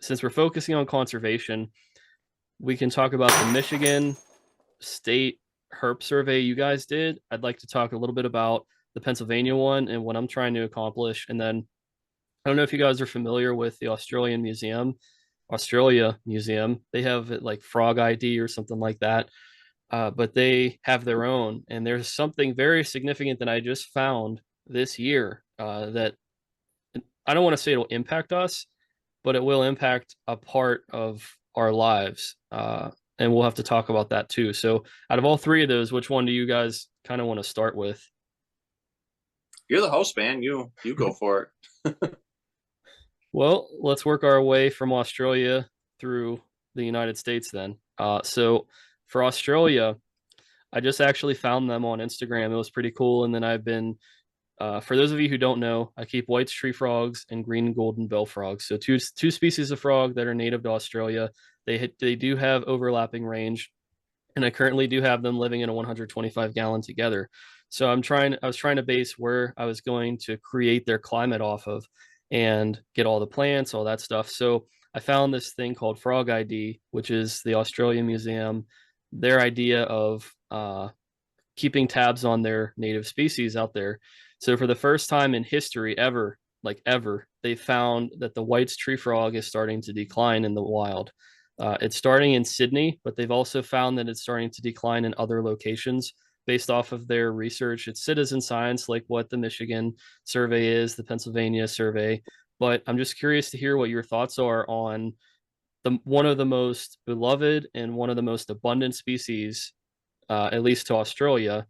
since we're focusing on conservation, we can talk about the Michigan State herp survey you guys did. I'd like to talk a little bit about the Pennsylvania one and what I'm trying to accomplish. And then I don't know if you guys are familiar with the Australia Museum. They have it like Frog ID or something like that. But they have their own. And there's something very significant that I just found this year that I don't want to say it'll impact us, but it will impact a part of our lives. And we'll have to talk about that too. So, out of all three of those, which one do you guys kind of want to start with? You're the host, man. You go for it. Well, let's work our way from Australia through the United States then. So, for Australia, I just actually found them on Instagram. It was pretty cool. And then I've been, for those of you who don't know, I keep White's tree frogs and green and golden bell frogs. So two species of frog that are native to Australia. They do have overlapping range, and I currently do have them living in a 125 gallon together. So I was trying to base where I was going to create their climate off of, and get all the plants, all that stuff. So I found this thing called Frog ID, which is the Australian Museum, their idea of keeping tabs on their native species out there. So for the first time in history ever, like ever, they found that the White's tree frog is starting to decline in the wild. It's starting in Sydney, but they've also found that it's starting to decline in other locations based off of their research. It's citizen science, like what the Michigan survey is, the Pennsylvania survey. But I'm just curious to hear what your thoughts are on the one of the most beloved and one of the most abundant species, at least to Australia,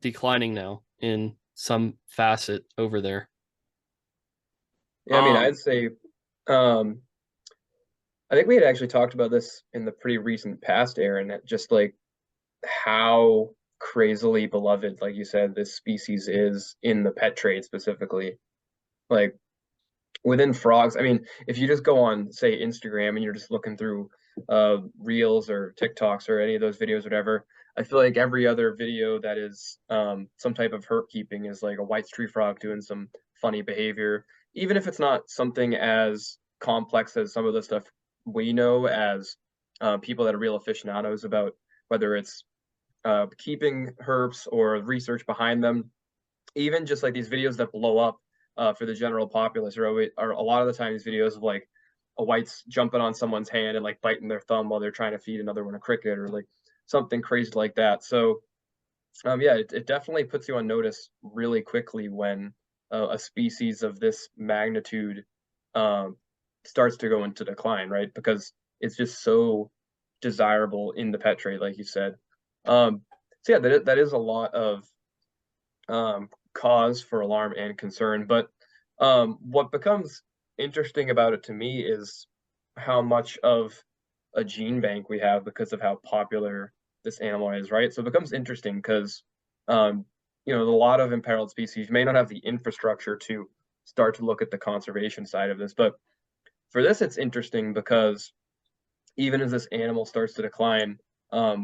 declining now in some facet over there. Yeah, I mean, I'd Um, say, um, I think we had actually talked about this in the pretty recent past, Aaron, that just like how crazily beloved, like you said, this species is in the pet trade specifically. Like within frogs, I mean, if you just go on, say, Instagram and you're just looking through Reels or TikToks or any of those videos, whatever, I feel like every other video that is some type of herp keeping is like a white tree frog doing some funny behavior, even if it's not something as complex as some of the stuff we know as people that are real aficionados about, whether it's keeping herps or research behind them. Even just like these videos that blow up for the general populace are a lot of the time these videos of like a white's jumping on someone's hand and like biting their thumb while they're trying to feed another one a cricket or like something crazy like that. So yeah, it definitely puts you on notice really quickly when a species of this magnitude um, starts to go into decline, right? Because it's just so desirable in the pet trade, like you said. So yeah, that is a lot of cause for alarm and concern. But what becomes interesting about it to me is how much of a gene bank we have because of how popular this animal is, right? So it becomes interesting because, um, a lot of imperiled species may not have the infrastructure to start to look at the conservation side of this. But for this, it's interesting because even as this animal starts to decline,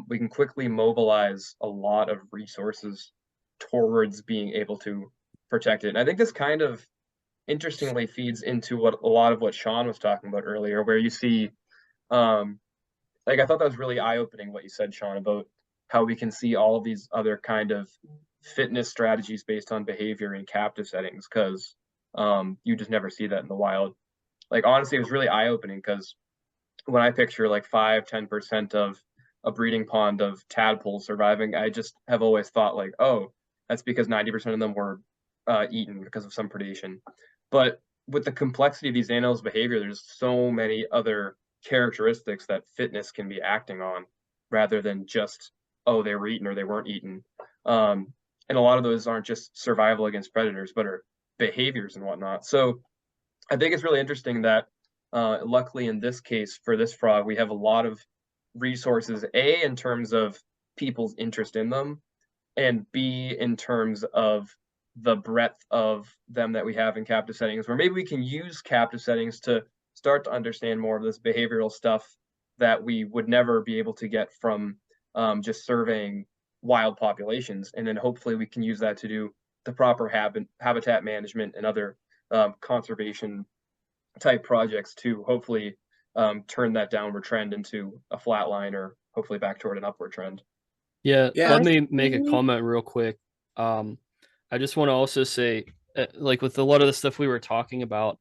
we can quickly mobilize a lot of resources towards being able to protect it. And I think this kind of interestingly feeds into what a lot of what Sean was talking about earlier, where you see, um, like I thought that was really eye-opening what you said, Sean, about how we can see all of these other kind of fitness strategies based on behavior in captive settings, because you just never see that in the wild. Like honestly, it was really eye-opening because when I picture like 5-10% of a breeding pond of tadpoles surviving, I just have always thought like, oh, that's because 90% of them were eaten because of some predation. But with the complexity of these animals' behavior, there's so many other characteristics that fitness can be acting on rather than just, oh, they were eaten or they weren't eaten. And a lot of those aren't just survival against predators, but are behaviors and whatnot. So I think it's really interesting that luckily in this case for this frog, we have a lot of resources, A, in terms of people's interest in them, and B, in terms of the breadth of them that we have in captive settings, where maybe we can use captive settings to start to understand more of this behavioral stuff that we would never be able to get from just surveying wild populations. And then hopefully we can use that to do the proper habitat management and other conservation type projects to hopefully turn that downward trend into a flat line, or hopefully back toward an upward trend. Yeah, Yeah. let me make a comment real quick. I just want to also say, like with a lot of the stuff we were talking about,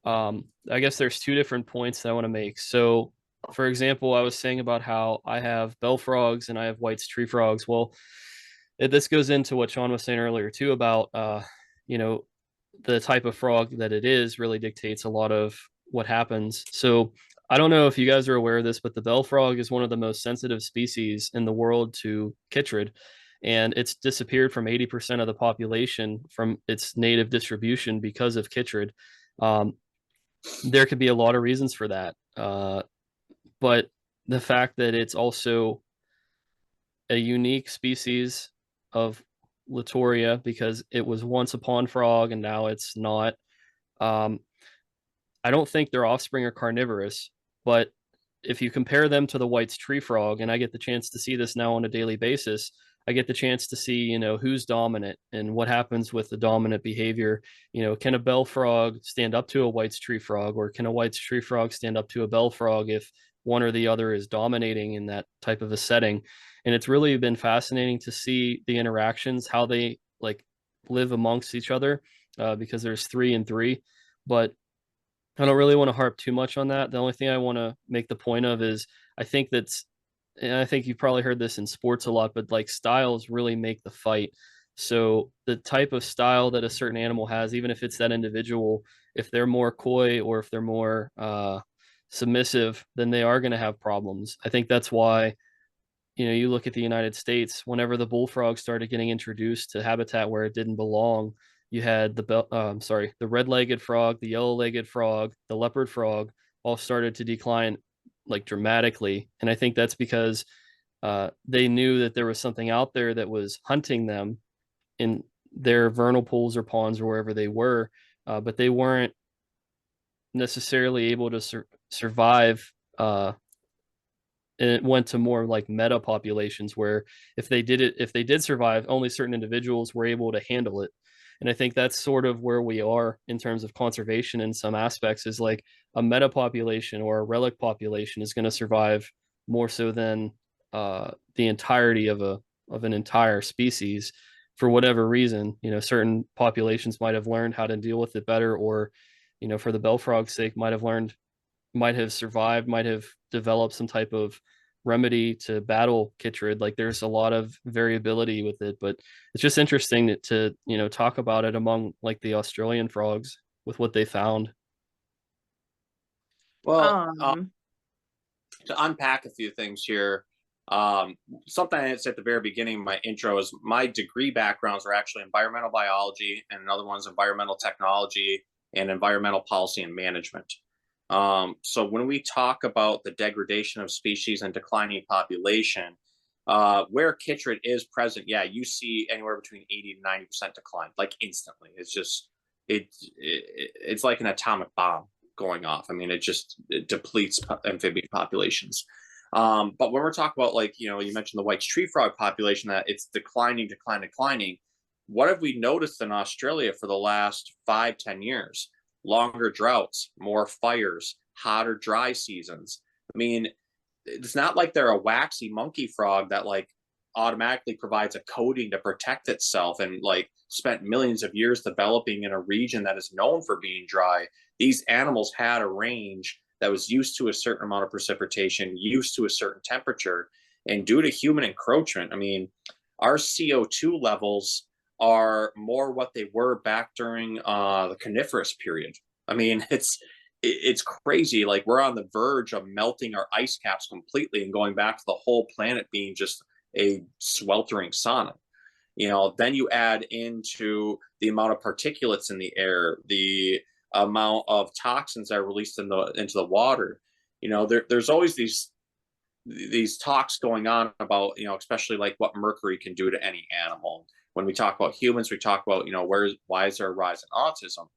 I guess there's two different points that I want to make. So, for example, I was saying about how I have bell frogs and I have White's tree frogs. Well, this goes into what Sean was saying earlier too about, you know, the type of frog that it is really dictates a lot of what happens. So I don't know if you guys are aware of this, but the bell frog is one of the most sensitive species in the world to chytrid, and it's disappeared from 80% of the population from its native distribution because of chytrid. Um, there could be a lot of reasons for that, but the fact that it's also a unique species of Latoria because it was once a pond frog and now it's not. Um, I don't think their offspring are carnivorous, but if you compare them to the White's tree frog, and I get the chance to see this now on a daily basis, I get the chance to see, who's dominant and what happens with the dominant behavior. Can a bell frog stand up to a White's tree frog, or can a White's tree frog stand up to a bell frog if one or the other is dominating in that type of a setting? And it's really been fascinating to see the interactions, how they like live amongst each other, because there's 3 and 3. But I don't really want to harp too much on that. The only thing I want to make the point of is I think that's, and I think you've probably heard this in sports a lot, but like styles really make the fight. So the type of style that a certain animal has, even if it's that individual, if they're more coy or if they're more submissive, then they are going to have problems. I think that's why, you look at the United States, whenever the bullfrog started getting introduced to habitat where it didn't belong, you had the red-legged frog, the yellow-legged frog, the leopard frog all started to decline like dramatically. And I think that's because they knew that there was something out there that was hunting them in their vernal pools or ponds or wherever they were, but they weren't necessarily able to survive. And it went to more like meta populations where if they did survive, only certain individuals were able to handle it. And I think that's sort of where we are in terms of conservation in some aspects, is like a meta population or a relic population is going to survive more so than the entirety of an entire species for whatever reason. Certain populations might have learned how to deal with it better, or for the bell frog's sake, might have survived, might have developed some type of remedy to battle chytrid. Like there's a lot of variability with it, but it's just interesting to talk about it among like the Australian frogs with what they found. Well, to unpack a few things here, something I said at the very beginning of my intro is my degree backgrounds are actually environmental biology, and another one's environmental technology and environmental policy and management. So when we talk about the degradation of species and declining population, where chytrid is present, yeah, you see anywhere between 80 to 90% decline, like instantly. It's just, it's like an atomic bomb going off. I mean, it depletes amphibian populations. But when we're talking about, like, you mentioned the White's tree frog population, that it's declining. What have we noticed in Australia for the last 5-10 years? Longer droughts, more fires, hotter dry seasons. I mean, it's not like they're a waxy monkey frog that like automatically provides a coating to protect itself and like spent millions of years developing in a region that is known for being dry. These animals had a range that was used to a certain amount of precipitation, used to a certain temperature, and due to human encroachment, I mean, our CO2 levels are more what they were back during the coniferous period. I mean, it's crazy. Like we're on the verge of melting our ice caps completely and going back to the whole planet being just a sweltering sauna. Then you add into the amount of particulates in the air, the amount of toxins that are released into the water. There's always these talks going on about, especially like what mercury can do to any animal. When we talk about humans, we talk about, why is there a rise in autism?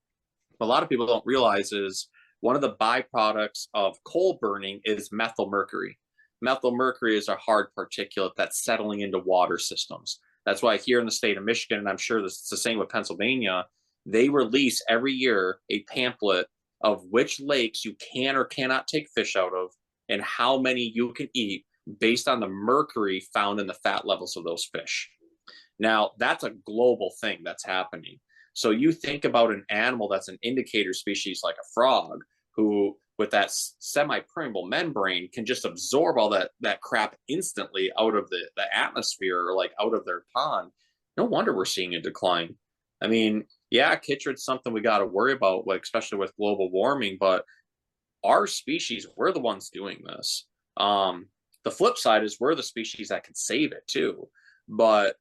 What a lot of people don't realize is one of the byproducts of coal burning is methyl mercury. Methyl mercury is a hard particulate that's settling into water systems. That's why here in the state of Michigan, and I'm sure it's the same with Pennsylvania, they release every year a pamphlet of which lakes you can or cannot take fish out of and how many you can eat based on the mercury found in the fat levels of those fish. Now, that's a global thing that's happening. So you think about an animal that's an indicator species like a frog, who with that semi-permeable membrane can just absorb all that crap instantly out of the atmosphere, or like out of their pond. No wonder we're seeing a decline. I mean, yeah, chytrid's something we got to worry about, like especially with global warming, but our species, we're the ones doing this. The flip side is we're the species that can save it too. But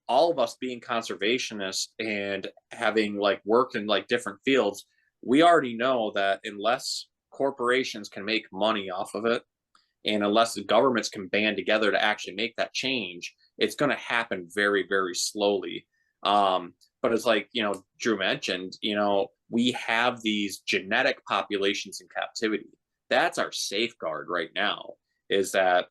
all of us being conservationists and having like worked in like different fields, we already know that unless corporations can make money off of it, and unless the governments can band together to actually make that change, it's going to happen very, very slowly. But it's like, Drew mentioned, we have these genetic populations in captivity. That's our safeguard right now, is that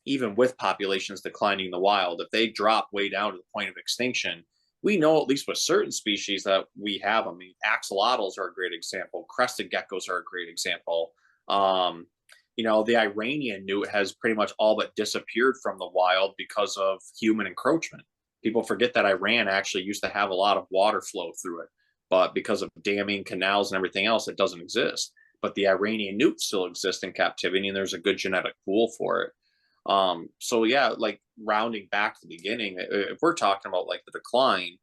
even with populations declining in the wild, if they drop way down to the point of extinction, we know at least with certain species that we have. I mean, axolotls are a great example. Crested geckos are a great example. The Iranian newt has pretty much all but disappeared from the wild because of human encroachment. People forget that Iran actually used to have a lot of water flow through it, but because of damming, canals, and everything else, it doesn't exist. But the Iranian newt still exists in captivity, and there's a good genetic pool for it. So yeah, like rounding back to the beginning, if we're talking about like the decline,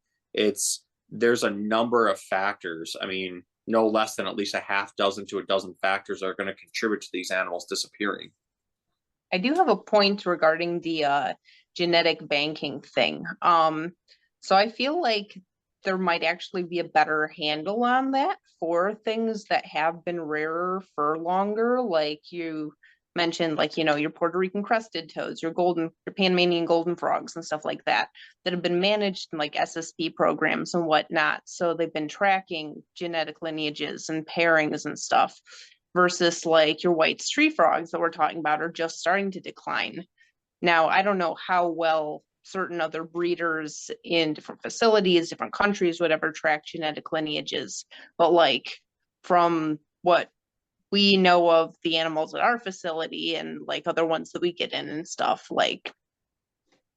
there's a number of factors. I mean, no less than at least a half dozen to a dozen factors are going to contribute to these animals disappearing. I do have a point regarding the genetic banking thing. So I feel like there might actually be a better handle on that for things that have been rarer for longer, like you mentioned, like, your Puerto Rican crested toads, your Panamanian golden frogs and stuff like that have been managed in like SSP programs and whatnot. So they've been tracking genetic lineages and pairings and stuff, versus like your white tree frogs that we're talking about are just starting to decline. Now, I don't know how well certain other breeders in different facilities, different countries, whatever, track genetic lineages, but like from what we know of the animals at our facility and like other ones that we get in and stuff, like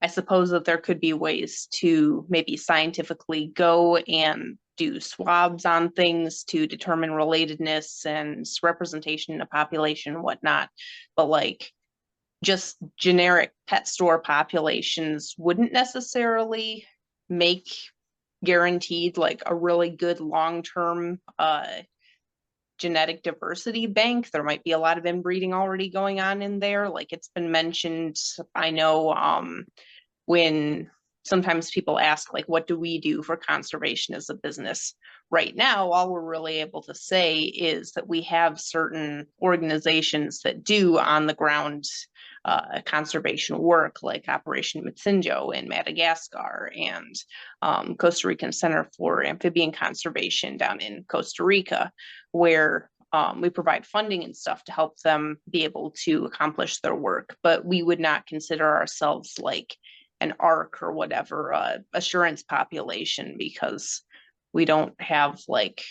I suppose that there could be ways to maybe scientifically go and do swabs on things to determine relatedness and representation in a population and whatnot. But like just generic pet store populations wouldn't necessarily make guaranteed like a really good long-term genetic diversity bank. There might be a lot of inbreeding already going on in there. Like it's been mentioned, I know when sometimes people ask, like, what do we do for conservation as a business? Right now, all we're really able to say is that we have certain organizations that do on the ground conservation work, like Operation Mitsinjo in Madagascar and Costa Rican Center for Amphibian Conservation down in Costa Rica, where we provide funding and stuff to help them be able to accomplish their work. But we would not consider ourselves like an ARC or whatever assurance population, because we don't have like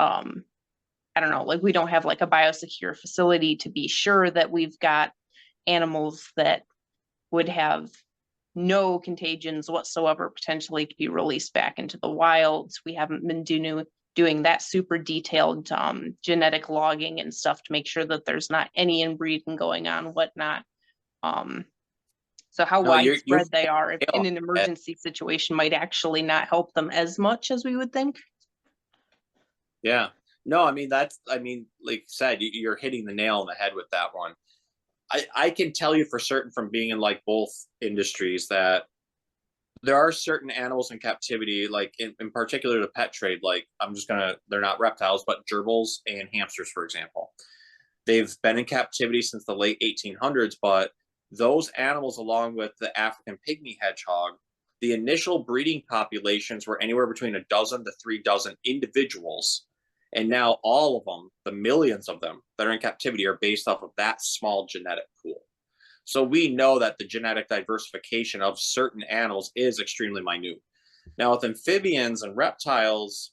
I don't know, like we don't have like a biosecure facility to be sure that we've got animals that would have no contagions whatsoever potentially to be released back into the wild. We haven't been doing that super detailed genetic logging and stuff to make sure that there's not any inbreeding going on, whatnot. So how widespread they are in an emergency situation might actually not help them as much as we would think. Yeah. No, I mean, like you said, you're hitting the nail on the head with that one. I can tell you for certain from being in like both industries that there are certain animals in captivity, like in particular the pet trade, like they're not reptiles, but gerbils and hamsters, for example. They've been in captivity since the late 1800s, but those animals, along with the African pygmy hedgehog, the initial breeding populations were anywhere between a dozen to 3 dozen individuals. And now all of them, the millions of them that are in captivity, are based off of that small genetic pool. So we know that the genetic diversification of certain animals is extremely minute. Now with amphibians and reptiles,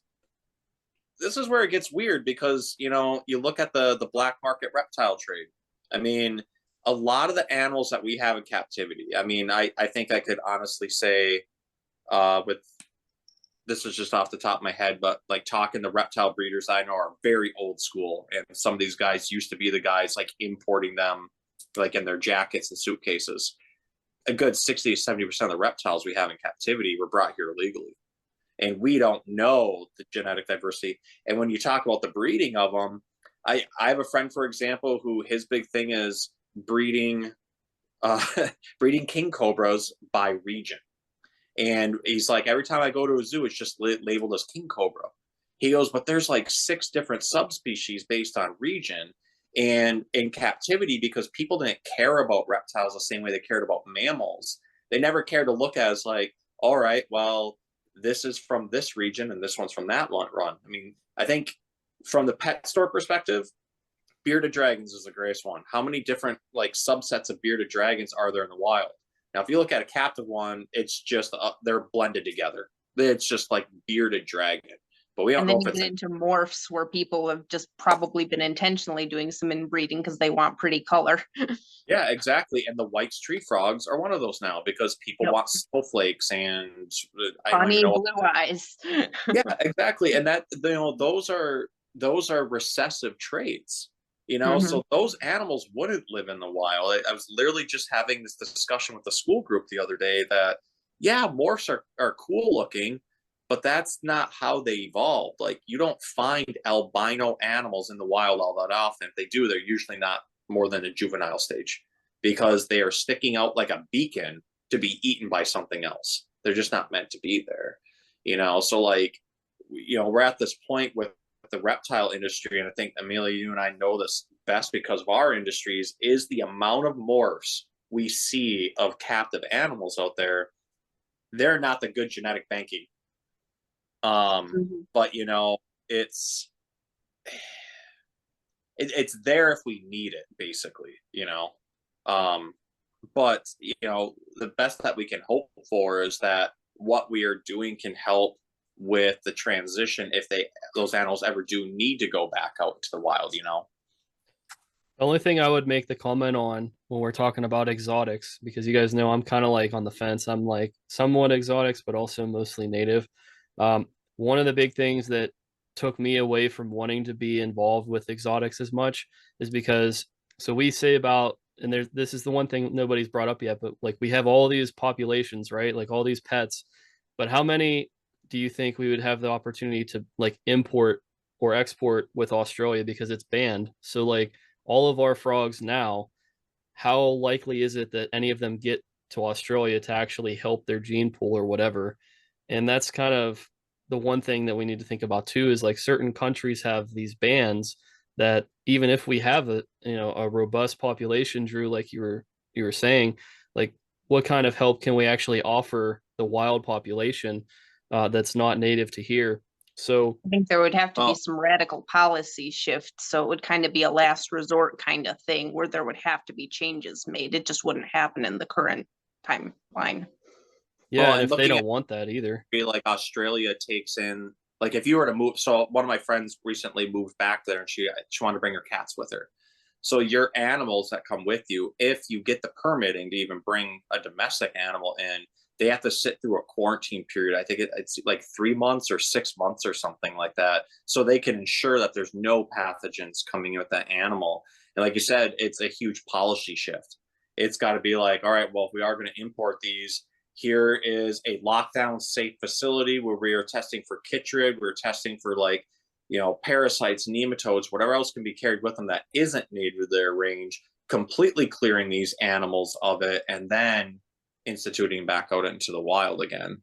this is where it gets weird because, you know, you look at the black market reptile trade. I mean, a lot of the animals that we have in captivity, I mean, I think I could honestly say, with this is just off the top of my head, but like talking to reptile breeders I know are very old school. And some of these guys used to be the guys like importing them like in their jackets and suitcases. A good 60 to 70% of the reptiles we have in captivity were brought here illegally. And we don't know the genetic diversity. And when you talk about the breeding of them, I have a friend, for example, who his big thing is breeding breeding king cobras by region. And he's like, every time I go to a zoo, it's just labeled as king cobra. He goes, but there's like 6 different subspecies based on region. And in captivity, because people didn't care about reptiles the same way they cared about mammals, they never cared to look at as like, all right, well, this is from this region and this one's from that one run. I mean, I think from the pet store perspective, bearded dragons is the greatest one. How many different like subsets of bearded dragons are there in the wild? Now, if you look at a captive one, it's just they're blended together. It's just like bearded dragon. But we don't And know then if you it's get into morphs where people have just probably been intentionally doing some inbreeding because they want pretty color. yeah, exactly. And the White's tree frogs are one of those now because people want snowflakes and I don't Funny even know. blue eyes. Yeah, exactly. And that, you know, those are recessive traits. You know, Mhm. so those animals wouldn't live in the wild. I was literally just having this discussion with the school group the other day that, yeah, morphs are cool looking, but that's not how they evolved. Like, you don't find albino animals in the wild all that often. If they do, they're usually not more than a juvenile stage because they are sticking out like a beacon to be eaten by something else. They're just not meant to be there. You know, so like, you know, we're at this point with the reptile industry, and I think Amelia, you and I know this best because of our industries, is the amount of morphs we see of captive animals out there. They're not the good genetic banking. But you know, it's there if we need it, basically, you know. But you know, the best that we can hope for is that what we are doing can help with the transition if those animals ever do need to go back out into the wild, you know. The only thing I would make the comment on when we're talking about exotics, because you guys know I'm kind of like on the fence. I'm like somewhat exotics, but also mostly native. One of the big things that took me away from wanting to be involved with exotics as much is because, so we say about, and this is the one thing nobody's brought up yet, but like we have all these populations, right? Like all these pets, but how many do you think we would have the opportunity to like import or export with Australia because it's banned? So like all of our frogs now, how likely is it that any of them get to Australia to actually help their gene pool or whatever? And that's kind of the one thing that we need to think about too, is like certain countries have these bans that even if we have a robust population, Drew, like you were saying, like what kind of help can we actually offer the wild population that's not native to here? So I think there would have to be Well, some radical policy shift. So it would kind of be a last resort kind of thing where there would have to be changes made. It just wouldn't happen in the current timeline. yeah, and and if they looking don't want that either. like Australia takes in, like if you were to move, so one of my friends recently moved back there and she wanted to bring her cats with her. So your animals that come with you, if you get the permitting to even bring a domestic animal in, they have to sit through a quarantine period. I think it's like 3 months or 6 months or something like that. So they can ensure that there's no pathogens coming in with that animal. And like you said, it's a huge policy shift. It's got to be like, all right, well, if we are going to import these, here is a lockdown safe facility where we are testing for chytrid, we're testing for like, you know, parasites, nematodes, whatever else can be carried with them that isn't native to their range, completely clearing these animals of it and then instituting back out into the wild again.